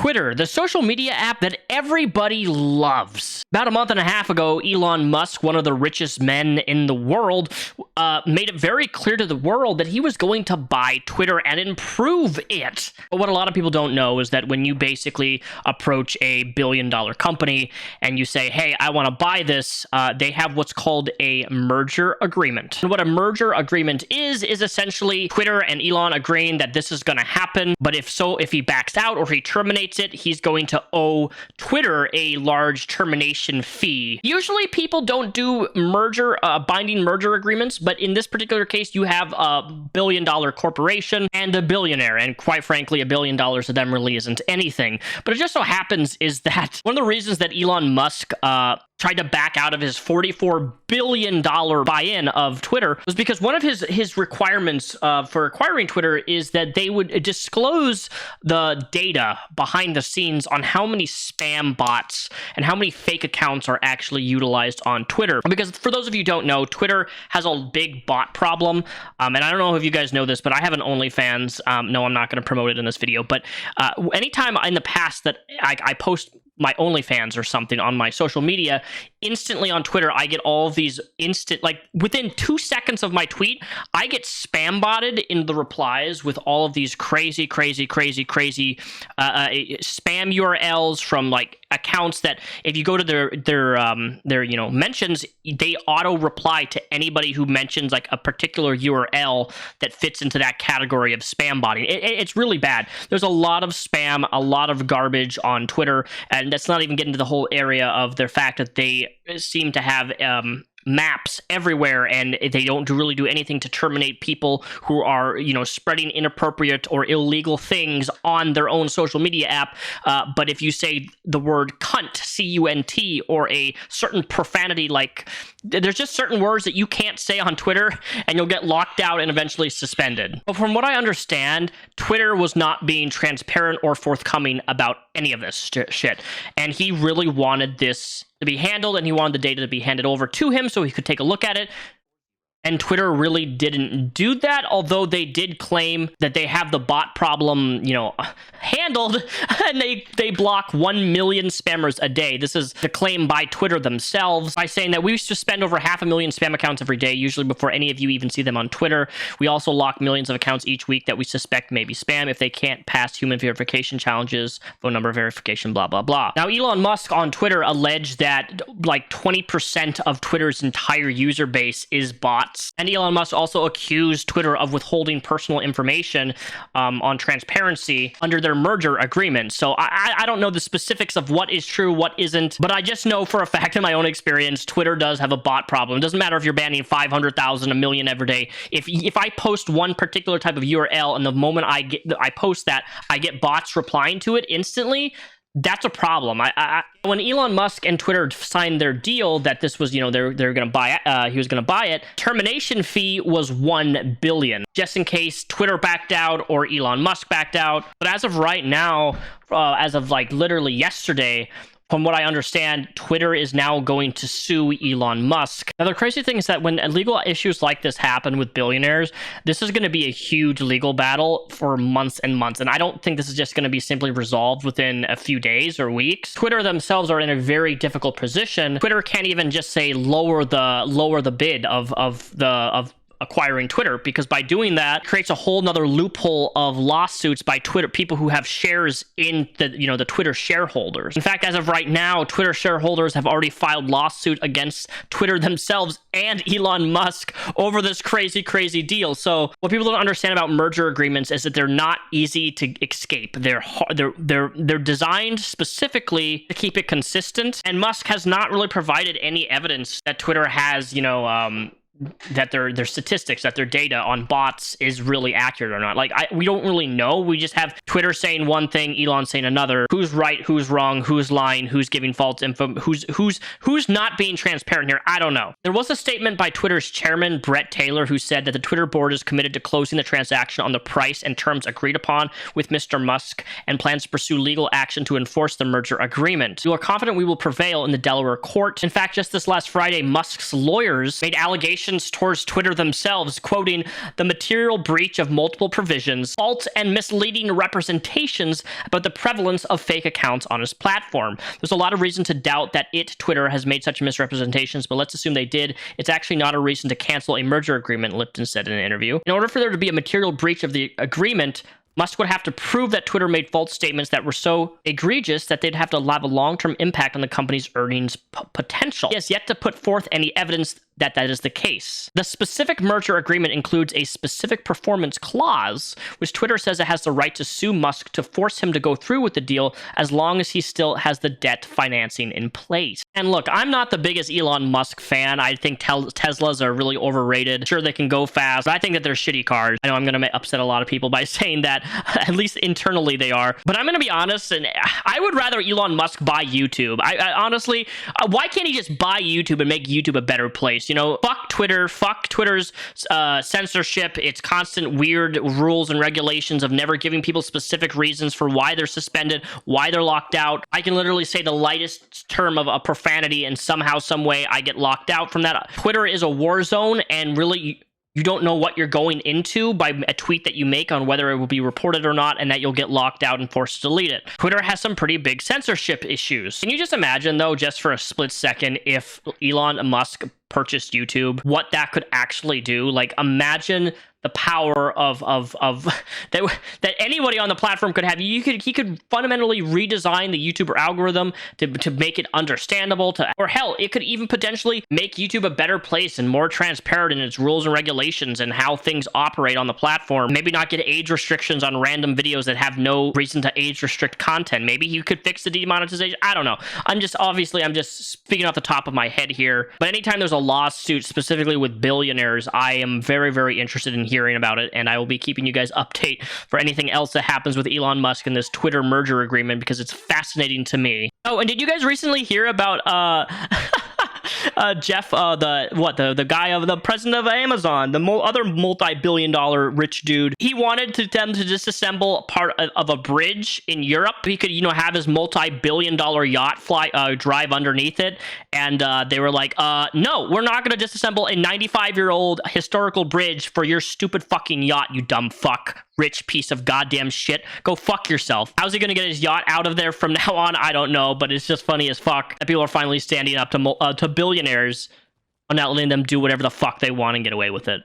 Twitter, the social media app that everybody loves. About a month and a half ago, Elon Musk, one of the richest men in the world, made it very clear to the world that he was going to buy Twitter and improve it. But what a lot of people don't know is that when you basically approach a billion-dollar company and you say, hey, I want to buy this, they have what's called a merger agreement. And what a merger agreement is essentially Twitter and Elon agreeing that this is going to happen, but if he backs out or if he terminates it, he's going to owe Twitter a large termination fee. Usually people don't do binding merger agreements, but in this particular case, you have a billion-dollar corporation and a billionaire, and quite frankly, $1 billion to them really isn't anything. But it just so happens is that one of the reasons that Elon Musk tried to back out of his $44 billion buy-in of Twitter was because one of his requirements for acquiring Twitter is that they would disclose the data behind the scenes on how many spam bots and how many fake accounts are actually utilized on Twitter. Because for those of you who don't know, Twitter has a big bot problem. And I don't know if you guys know this, but I have an OnlyFans. No, I'm not going to promote it in this video. But anytime in the past that I post my OnlyFans or something on my social media, instantly on Twitter, I get all of these within 2 seconds of my tweet, I get spam botted in the replies with all of these crazy spam URLs from accounts that if you go to their mentions, they auto reply to anybody who mentions a particular URL that fits into that category of spam botting. It's really bad. There's a lot of spam, a lot of garbage on Twitter, and that's not even getting to the whole area of the fact that they seem to have maps everywhere, and they don't really do anything to terminate people who are, spreading inappropriate or illegal things on their own social media app. But if you say the word cunt, C-U-N-T, or a certain profanity, there's just certain words that you can't say on Twitter, and you'll get locked out and eventually suspended. But from what I understand, Twitter was not being transparent or forthcoming about any of this shit, and he really wanted this to be handled, and he wanted the data to be handed over to him so he could take a look at it. And Twitter really didn't do that, although they did claim that they have the bot problem, handled, and they block 1 million spammers a day. This is the claim by Twitter themselves, by saying that we suspend over 500,000 spam accounts every day, usually before any of you even see them on Twitter. We also lock millions of accounts each week that we suspect may be spam if they can't pass human verification challenges, phone number verification, blah, blah, blah. Now, Elon Musk on Twitter alleged that 20% of Twitter's entire user base is bots. And Elon Musk also accused Twitter of withholding personal information on transparency under their merger agreement. So I don't know the specifics of what is true, what isn't, but I just know for a fact in my own experience, Twitter does have a bot problem. It doesn't matter if you're banning 500,000, 1 million every day. If I post one particular type of URL and the moment I post that, I get bots replying to it instantly, that's a problem. When Elon Musk and Twitter signed their deal that this was, they're going to buy it, he was going to buy it, termination fee was $1 billion, just in case Twitter backed out or Elon Musk backed out. But as of right now, as of literally yesterday, from what I understand, Twitter is now going to sue Elon Musk. Now, the crazy thing is that when legal issues like this happen with billionaires, this is going to be a huge legal battle for months and months. And I don't think this is just going to be simply resolved within a few days or weeks. Twitter themselves are in a very difficult position. Twitter can't even just say lower the bid of acquiring Twitter, because by doing that, it creates a whole nother loophole of lawsuits by Twitter, people who have shares in the Twitter shareholders. In fact, as of right now, Twitter shareholders have already filed lawsuit against Twitter themselves and Elon Musk over this crazy deal. So what people don't understand about merger agreements is that they're not easy to escape. They're designed specifically to keep it consistent, and Musk has not really provided any evidence that Twitter has, that their statistics, that their data on bots is really accurate or not. We don't really know. We just have Twitter saying one thing, Elon saying another. Who's right, who's wrong, who's lying, who's giving false info, who's not being transparent here. I don't know. There was a statement by Twitter's chairman, Brett Taylor, who said that the Twitter board is committed to closing the transaction on the price and terms agreed upon with Mr. Musk and plans to pursue legal action to enforce the merger agreement. We are confident we will prevail in the Delaware court. In fact, just this last Friday, Musk's lawyers made allegations actions towards Twitter themselves, quoting the material breach of multiple provisions, false and misleading representations about the prevalence of fake accounts on its platform. There's a lot of reason to doubt that Twitter has made such misrepresentations, but let's assume they did. It's actually not a reason to cancel a merger agreement, Lipton said in an interview. In order for there to be a material breach of the agreement, Musk would have to prove that Twitter made false statements that were so egregious that they'd have to have a long-term impact on the company's earnings potential. He has yet to put forth any evidence that that is the case. The specific merger agreement includes a specific performance clause, which Twitter says it has the right to sue Musk to force him to go through with the deal as long as he still has the debt financing in place. And look, I'm not the biggest Elon Musk fan. I think Teslas are really overrated. Sure, they can go fast, but I think that they're shitty cars. I know I'm going to upset a lot of people by saying that, at least internally they are. But I'm going to be honest, and I would rather Elon Musk buy YouTube. I honestly, why can't he just buy YouTube and make YouTube a better place? You know, fuck Twitter, fuck Twitter's censorship, its constant weird rules and regulations of never giving people specific reasons for why they're suspended, why they're locked out. I can literally say the lightest term of a profanity and somehow, some way, I get locked out from that. Twitter is a war zone, and really, you don't know what you're going into by a tweet that you make on whether it will be reported or not, and that you'll get locked out and forced to delete it. Twitter has some pretty big censorship issues. Can you just imagine, though, just for a split second, if Elon Musk purchased YouTube, what that could actually do? Like, imagine the power of that anybody on the platform could have. He could fundamentally redesign the YouTuber algorithm to make it understandable, or hell, it could even potentially make YouTube a better place and more transparent in its rules and regulations and how things operate on the platform. Maybe not get age restrictions on random videos that have no reason to age restrict content. Maybe you could fix the demonetization. I don't know. I'm just speaking off the top of my head here. But anytime there's a lawsuit specifically with billionaires, I am very, very interested in hearing about it, and I will be keeping you guys update for anything else that happens with Elon Musk and this Twitter merger agreement, because it's fascinating to me. Oh, and did you guys recently hear about Jeff, the guy of the president of Amazon, the other multi-billion-dollar rich dude? He wanted them to disassemble part of a bridge in Europe. He could, have his multi-billion-dollar yacht drive underneath it, and they were like, no, we're not going to disassemble a 95-year-old historical bridge for your stupid fucking yacht, you dumb fuck. Rich piece of goddamn shit. Go fuck yourself. How's he gonna get his yacht out of there from now on? I don't know, but it's just funny as fuck that people are finally standing up to billionaires and not letting them do whatever the fuck they want and get away with it.